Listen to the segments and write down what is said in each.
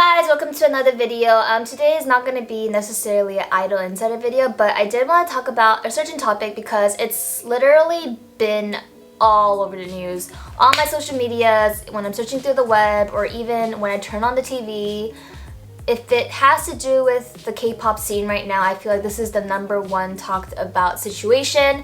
guys, welcome to another video. Today is not going to be necessarily an Idol Insider video, but I did want to talk about a certain topic because it's literally been all over the news. On my social medias, when I'm searching through the web, or even when I turn on the TV. If it has to do with the K-pop scene right now, I feel like this is the #1 talked about situation.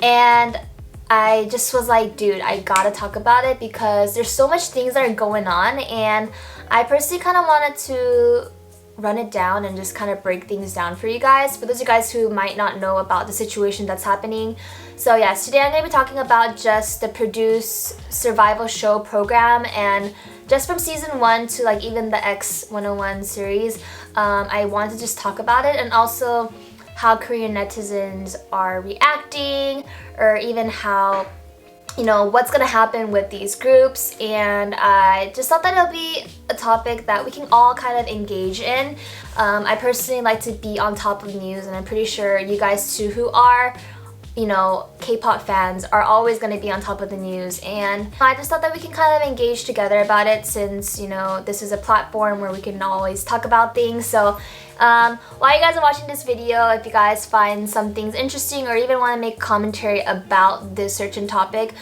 And I just was like, dude, I gotta talk about it because there's so much things that are going on, and I personally kind of wanted to run it down and just kind of break things down for you guys, for those of you guys who might not know about the situation that's happening. So yes, today I'm going to be talking about just the Produce survival show program, and just from season 1 to like even the X101 series. I wanted to just talk about it, and also how Korean netizens are reacting, or even how, you know, what's gonna happen with these groups. And I just thought that it'll be a topic that we can all kind of engage in. I personally like to be on top of news, and I'm pretty sure you guys too, who are, you know, K-pop fans, are always going to be on top of the news. And I just thought that we can kind of engage together about it, since, you know, this is a platform where we can always talk about things. So while you guys are watching this video, if you guys find some things interesting or even want to make commentary about this certain topic,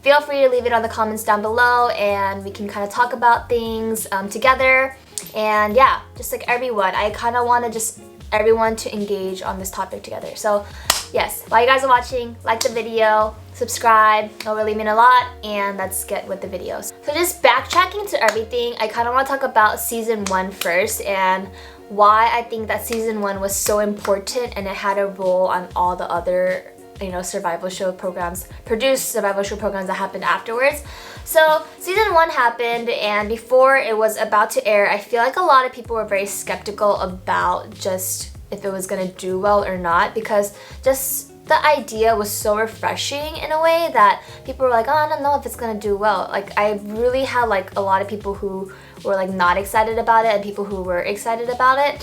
feel free to leave it on the comments down below, and we can kind of talk about things together. And yeah, just like everyone, I kind of want to just everyone to engage on this topic together. So yes, while you guys are watching, like the video, subscribe, it'll really mean a lot, and let's get with the videos. So just backtracking to everything, I kind of want to talk about season 1 first, and why I think that season 1 was so important, and it had a role on all the other, you know, survival show programs, produced survival show programs that happened afterwards. So season 1 happened, and before it was about to air, I feel like a lot of people were very skeptical about just if it was gonna do well or not, because just the idea was so refreshing in a way that people were like, oh, I don't know if it's gonna do well. Like, I really had like a lot of people who were like not excited about it, and people who were excited about it.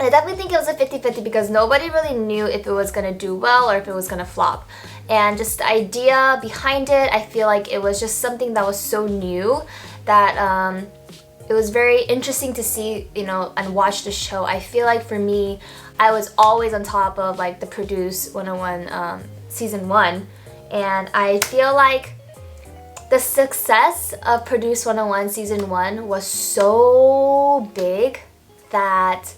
I definitely think it was a 50-50 because nobody really knew if it was gonna do well or if it was gonna flop. And just the idea behind it, I feel like it was just something that was so new that it was very interesting to see, you know, and watch the show. I feel like for me, I was always on top of like the Produce 101 season 1, and I feel like the success of Produce 101 season 1 was so big that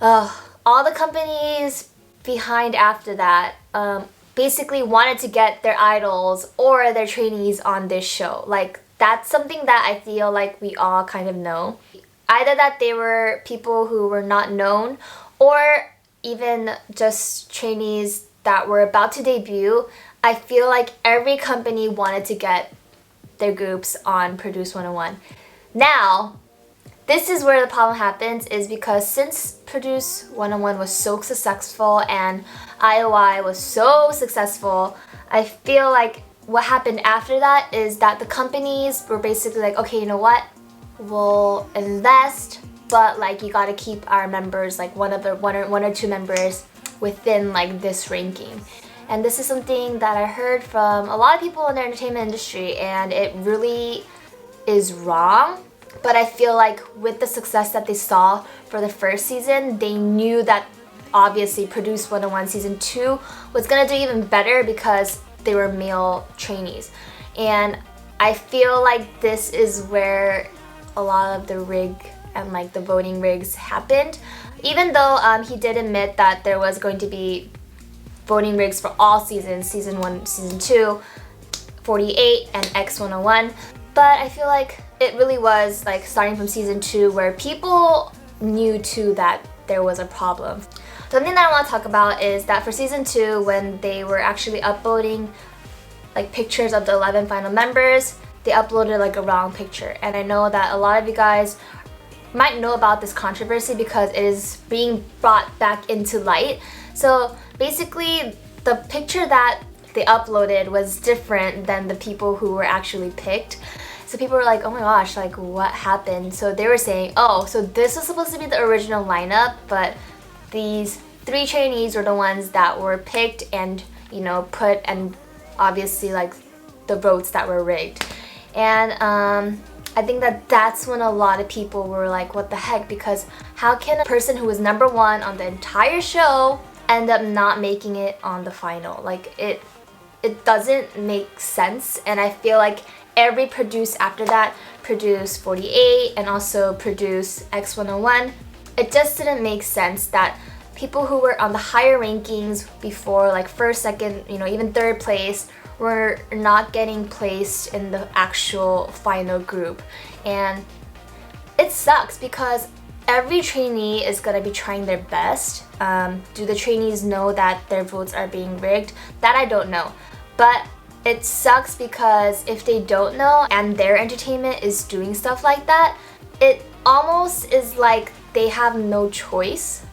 all the companies behind after that basically wanted to get their idols or their trainees on this show. Like, that's something that I feel like we all kind of know. Either that they were people who were not known, or even just trainees that were about to debut. I feel like every company wanted to get their groups on Produce 101. Now, this is where the problem happens, is because since Produce 101 was so successful and IOI was so successful, I feel like what happened after that is that the companies were basically like, okay, you know what? We'll invest, but like you gotta keep our members, like one or two members within like this ranking. And this is something that I heard from a lot of people in the entertainment industry, and it really is wrong. But I feel like with the success that they saw for the first season, they knew that obviously Produce 101 season 2 was gonna do even better because they were male trainees. And I feel like this is where a lot of the rig and like the voting rigs happened. Even though he did admit that there was going to be voting rigs for all seasons, season 1, season 2, 48, and X101. But I feel like it really was like starting from season 2 where people knew too that there was a problem. Something that I want to talk about is that for season 2, when they were actually uploading like pictures of the 11 final members, they uploaded like a wrong picture. And I know that a lot of you guys might know about this controversy because it is being brought back into light. So basically, the picture that they uploaded was different than the people who were actually picked. So people were like, oh my gosh, like what happened? So they were saying, oh, so this was supposed to be the original lineup, but these 3 trainees were the ones that were picked and, you know, put, and obviously like the votes that were rigged. And I think that that's when a lot of people were like, what the heck? Because how can a person who was number one on the entire show end up not making it on the final? Like, it doesn't make sense. And I feel like every produce after that, Produce 48 and also Produce X101, it just didn't make sense that people who were on the higher rankings before, like first, second, even third place, were not getting placed in the actual final group. And it sucks because every trainee is going to be trying their best. Do the trainees know that their votes are being rigged? That I don't know. But it sucks because if they don't know and their entertainment is doing stuff like that, it almost is like they have no choice.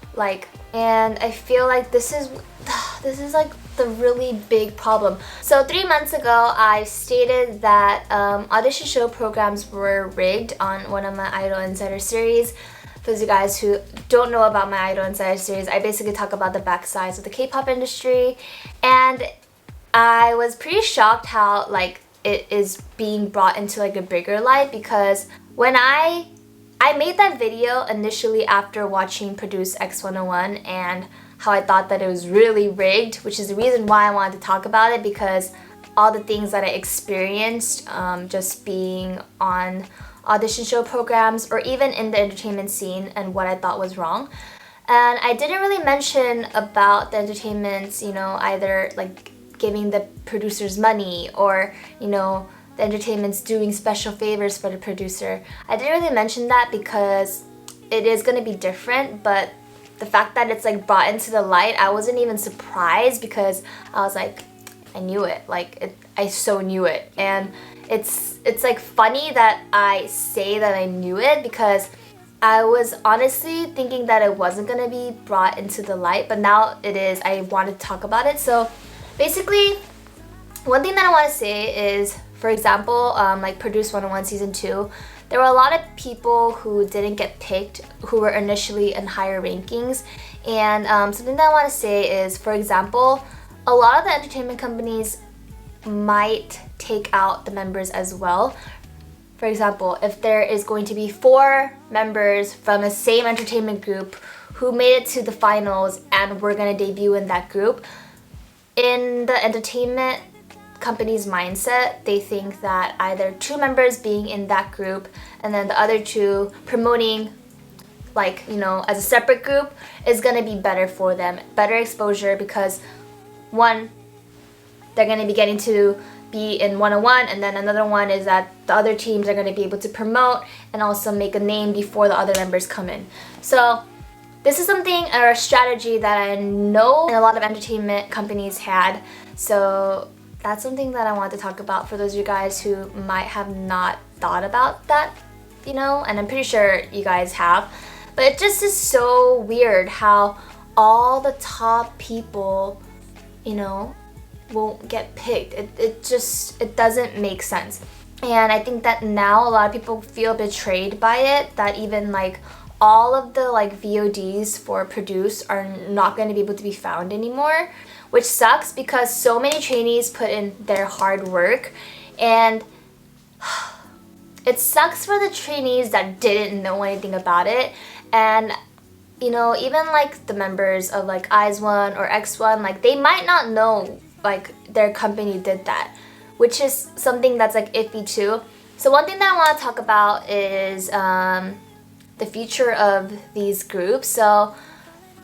And I feel like this is like the really big problem. So 3 months ago, I stated that audition show programs were rigged on one of my Idol Insider series. For those of you guys who don't know about my Idol Insider series, I basically talk about the backsides of the K-pop industry, and I was pretty shocked how it is being brought into a bigger light, because when I made that video initially after watching Produce X101 and how I thought that it was really rigged, which is the reason why I wanted to talk about it, because all the things that I experienced just being on audition show programs or even in the entertainment scene and what I thought was wrong. And I didn't really mention about the entertainments, either giving the producers money or, the entertainment's doing special favors for the producer. I didn't really mention that because it is going to be different, but the fact that it's brought into the light, I wasn't even surprised, because I was like, I knew it. I so knew it. And it's funny that I say that I knew it, because I was honestly thinking that it wasn't going to be brought into the light, but now it is. I wanted to talk about it. So basically, one thing that I want to say is, for example, Produce 101 Season 2, there were a lot of people who didn't get picked who were initially in higher rankings. And something that I want to say is, for example, a lot of the entertainment companies might take out the members as well. For example, if there is going to be 4 members from the same entertainment group who made it to the finals and were going to debut in that group, in the entertainment company's mindset, they think that either 2 members being in that group and then the other 2 promoting as a separate group is going to be better for them, better exposure, because one, they're going to be getting to be in 101, and then another one is that the other teams are going to be able to promote and also make a name before the other members come in. So this is something, or a strategy, that I know a lot of entertainment companies had. So that's something that I want to talk about for those of you guys who might have not thought about that, and I'm pretty sure you guys have. But it just is so weird how all the top people, won't get picked. It doesn't make sense. And I think that now a lot of people feel betrayed by it, that even all of the VODs for Produce are not going to be able to be found anymore, which sucks because so many trainees put in their hard work, and it sucks for the trainees that didn't know anything about it. And even the members of IZ*ONE or X1, they might not know their company did that, which is something that's iffy too. So one thing that I want to talk about is the future of these groups. So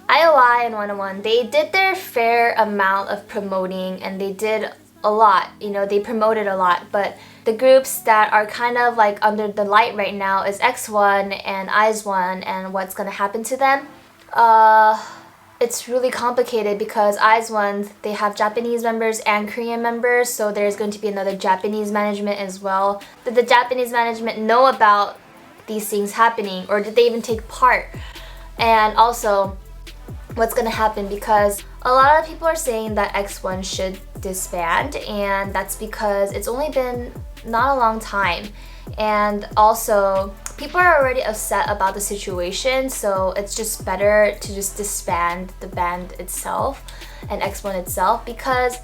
IOI and 101, they did their fair amount of promoting, and they did a lot. They promoted a lot, but the groups that are kind of under the light right now is X1 and IZ*ONE, and what's going to happen to them. It's really complicated because IZ*ONE, they have Japanese members and Korean members, so there's going to be another Japanese management as well. Did the Japanese management know about these things happening, or did they even take part? And also, what's going to happen, because a lot of people are saying that X1 should disband, and that's because it's only been not a long time, and also people are already upset about the situation, so it's just better to just disband the band itself and X1 itself, because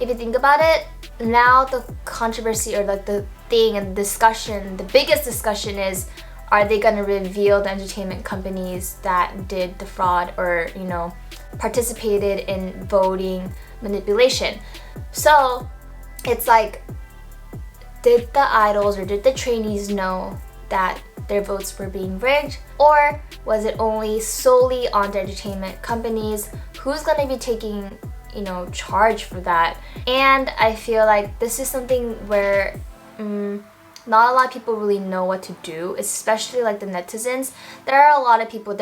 if you think about it, now the controversy or like the thing and discussion, the biggest discussion is, are they gonna reveal the entertainment companies that did the fraud or, you know, participated in voting manipulation? So it's like, did the idols or did the trainees know that their votes were being rigged, or was it only solely on the entertainment companies? Who's gonna be taking, you know, charge for that? And I feel like this is something where not a lot of people really know what to do, especially like the netizens. There are a lot of people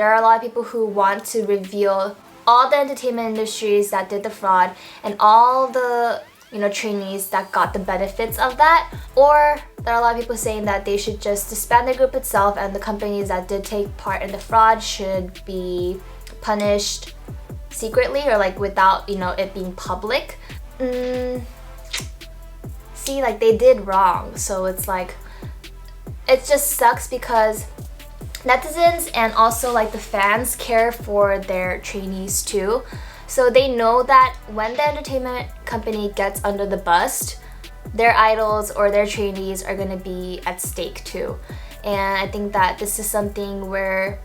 who want to reveal all the entertainment industries that did the fraud and all the, you know, trainees that got the benefits of that. Or there are a lot of people saying that they should just disband the group itself, and the companies that did take part in the fraud should be punished secretly or like without, you know, it being public. See, like they did wrong, so it's like, it just sucks because netizens and also like the fans care for their trainees too. So they know that when the entertainment company gets under the bus, their idols or their trainees are gonna be at stake too. And I think that this is something where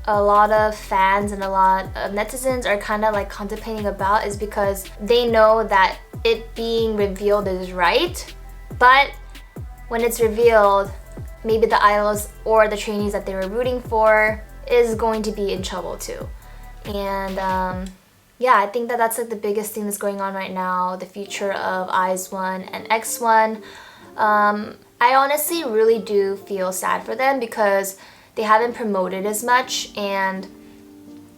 a lot of fans and a lot of netizens are kind of like contemplating about, is because they know that it being revealed is right, but when it's revealed, maybe the idols or the trainees that they were rooting for is going to be in trouble too. And yeah, I think that that's like the biggest thing that's going on right now, the future of IZ*ONE and X*ONE. I honestly really do feel sad for them because they haven't promoted as much, and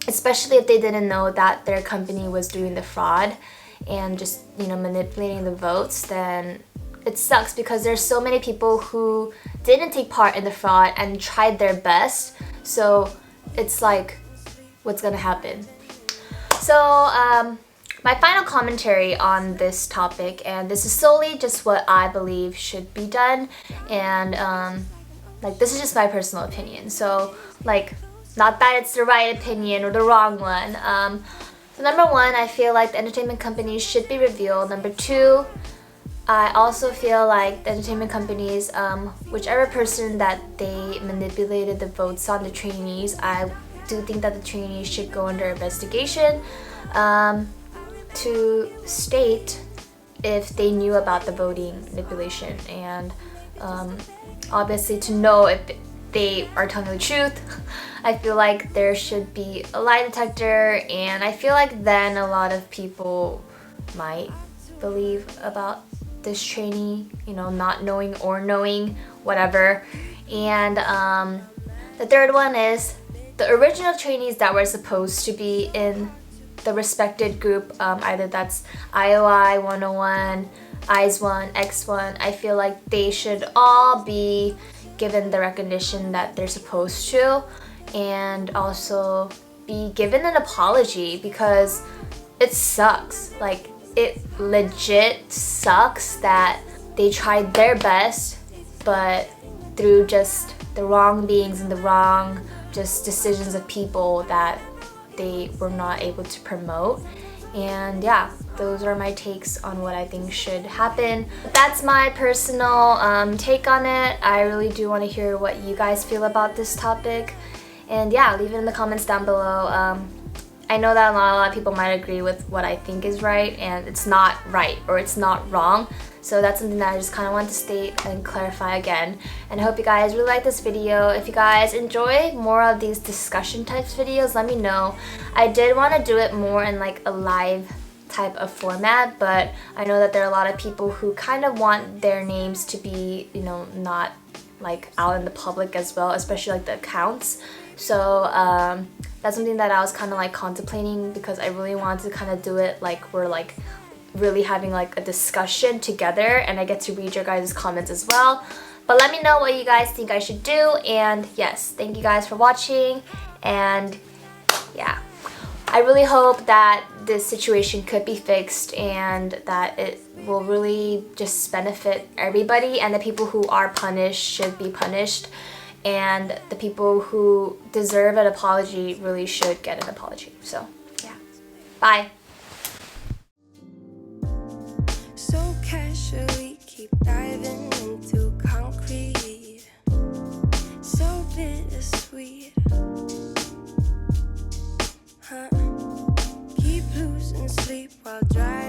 especially if they didn't know that their company was doing the fraud and just, you know, manipulating the votes, then it sucks because there's so many people who didn't take part in the fraud and tried their best. So it's like, what's gonna happen? So my final commentary on this topic, and this is solely just what I believe should be done, and like this is just my personal opinion. So like, not that it's the right opinion or the wrong one. So number one, I feel like the entertainment companies should be revealed. Number two, I also feel like the entertainment companies, whichever person that they manipulated the votes on the trainees, I do think that the trainees should go under investigation to state if they knew about the voting manipulation, and obviously to know if they are telling the truth. I feel like there should be a lie detector, and I feel like then a lot of people might believe about this trainee, you know, not knowing or knowing, whatever. And the third one is the original trainees that were supposed to be in the respected group, either that's IOI 101, IZ*ONE, X*ONE. I feel like they should all be given the recognition that they're supposed to, and also be given an apology, because it sucks. Like, it legit sucks that they tried their best, but through just the wrong beings and the wrong just decisions of people that they were not able to promote. And yeah, those are my takes on what I think should happen. That's my personal take on it. I really do want to hear what you guys feel about this topic. And yeah, leave it in the comments down below. I know that not a lot of people might agree with what I think is right, and it's not right or it's not wrong. So that's something that I just kind of want to state and clarify again. And I hope you guys really like this video. If you guys enjoy more of these discussion types videos, let me know. I did want to do it more in like a live type of format, but I know that there are a lot of people who kind of want their names to be, you know, not like out in the public as well, especially like the accounts. So that's something that I was kind of like contemplating, because I really wanted to kind of do it like we're like really having like a discussion together, and I get to read your guys' comments as well. But let me know what you guys think I should do. And yes, thank you guys for watching, and yeah, I really hope that this situation could be fixed and that it will really just benefit everybody, and the people who are punished should be punished, and the people who deserve an apology really should get an apology. So yeah, bye. naturally keep diving into concrete. So bittersweet. Huh? Keep losing sleep while driving.